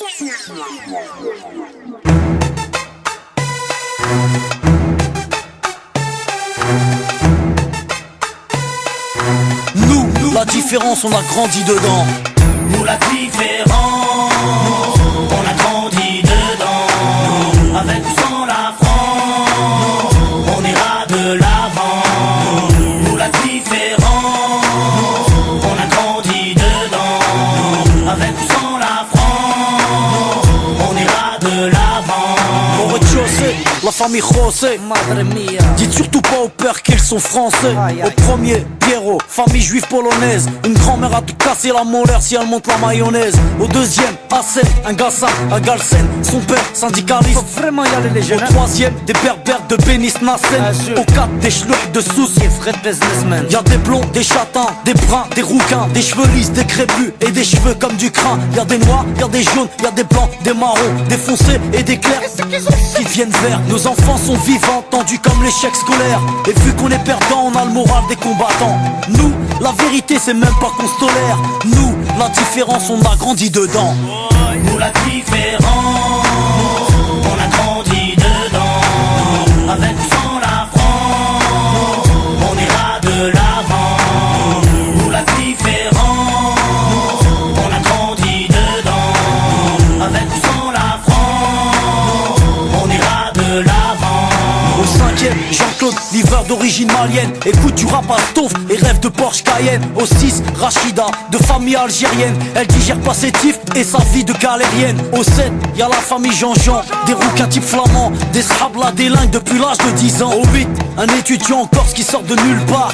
Nous, la différence, on a grandi dedans. Nous, la différence, on a grandi dedans. Avec ou sans la France, on ira de l'avant. Nous, la différence, on a grandi dedans. Avec ou sans la France, on ira de l'avant. Au rez-de-chaussée, la famille José, madre mia. Dites surtout pas au père qu'ils sont français. Au premier, Pierrot, famille juive polonaise. Une grand-mère a tout cassé la molaire si elle monte la mayonnaise. Au deuxième, Hassen, un Gassa, un Galsen. Son père, syndicaliste. Faut vraiment y aller les jeunes. Au troisième, des berbères de Bénis Nassen. Au quatre, des schlucks de Sousse. Y'a des blonds, des châtains, des bruns, des rouquins, des cheveux lisses, des crépus et des cheveux comme du crin. Y'a des noirs, y'a des jaunes, y'a des blancs, des marrons, des foncés et des clairs qui deviennent verts. Nos enfants sont vivants, tendus comme l'échec scolaire. Et vu qu'on est perdant, on a le moral des combattants. Nous, la vérité c'est même pas qu'on se tolère. Nous, la différence on a grandi dedans. Nous, la différence, on a grandi dedans. Avec ou sans la France, on ira de l'avant. Nous, la différence, on a grandi dedans. Avec ou sans la France, on ira de l'avant. Au cinquième, Jean-Claude, livreur d'origine malienne. Écoute du rap à Stouff et rêve de Porsche Cayenne. Au 6, Rachida, de famille algérienne. Elle digère pas ses tifs et sa vie de galérienne. Au 7, y'a la famille Jean-Jean, des rouquins type flamands, des scrablas délingues depuis l'âge de 10 ans. Au 8, un étudiant en Corse qui sort de nulle part,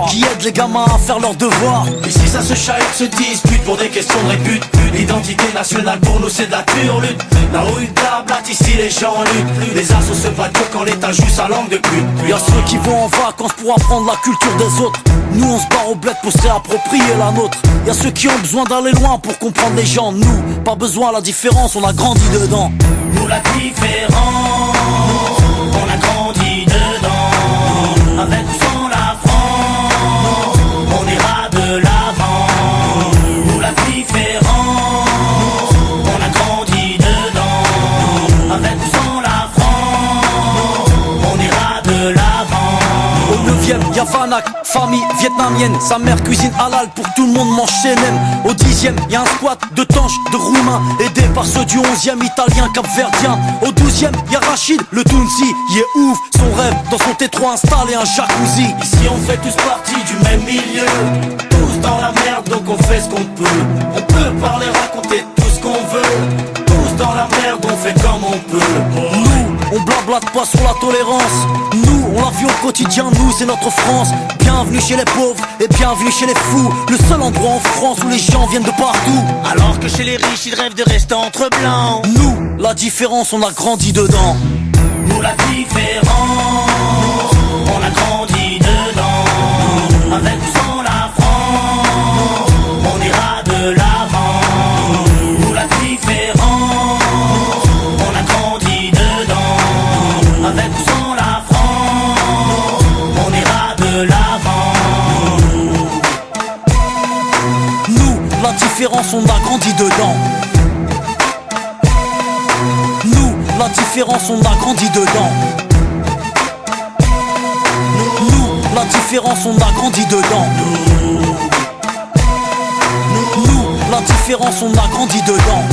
qui aide les gamins à faire leurs devoirs. Ici ça se chahute, se dispute pour des questions de répute. L'identité nationale pour nous c'est de la pure lutte. Là où une table, ici les gens luttent. Les assos se battent quand l'état joue sa langue de pute. Y'a ceux qui vont en vacances pour apprendre la culture des autres. Nous on se barre au bled pour se réapproprier la nôtre. Y'a ceux qui ont besoin d'aller loin pour comprendre les gens. Nous, pas besoin, la différence, on a grandi dedans. Nous, la différence, on a grandi dedans. Avec ou sans la France, on ira de l'avant. Nous, la différence, on a grandi dedans. Avec ou sans la France, on ira de l'avant. Au 9ème, y'a Vanak, famille vietnamienne. Sa mère cuisine halal pour que tout le monde mange chez Nem. Au 10ème, y'a un squat de tanches, de roumains, aidé par ceux du 11ème, italien, capverdien. Au 12ème, y'a Rachid, le Tounsi, il est ouf. Son rêve, dans son T3 installé un jacuzzi. Ici on fait tous partie du même milieu. Tous dans la merde, donc on fait ce qu'on peut. On peut parler, raconter tout ce qu'on veut. Tous dans la merde, on fait comme on peut. Nous, on blablate pas sur la tolérance. Nous, on la vit au quotidien, nous c'est notre France. Bienvenue chez les pauvres et bienvenue chez les fous. Le seul endroit en France où les gens viennent de partout. Alors que chez les riches, ils rêvent de rester entre blancs. Nous, la différence, on a grandi dedans. Nous, la différence, on a grandi dedans. Avec ou sans la France, on ira de l'avant. Nous, la différence, on a grandi dedans. Avec ou sans la France, on ira de l'avant. Nous, la différence, on a grandi dedans. Nous, la différence, on a grandi dedans. Nous, la différence, on a grandi dedans. Nous, la différence, on a grandi dedans.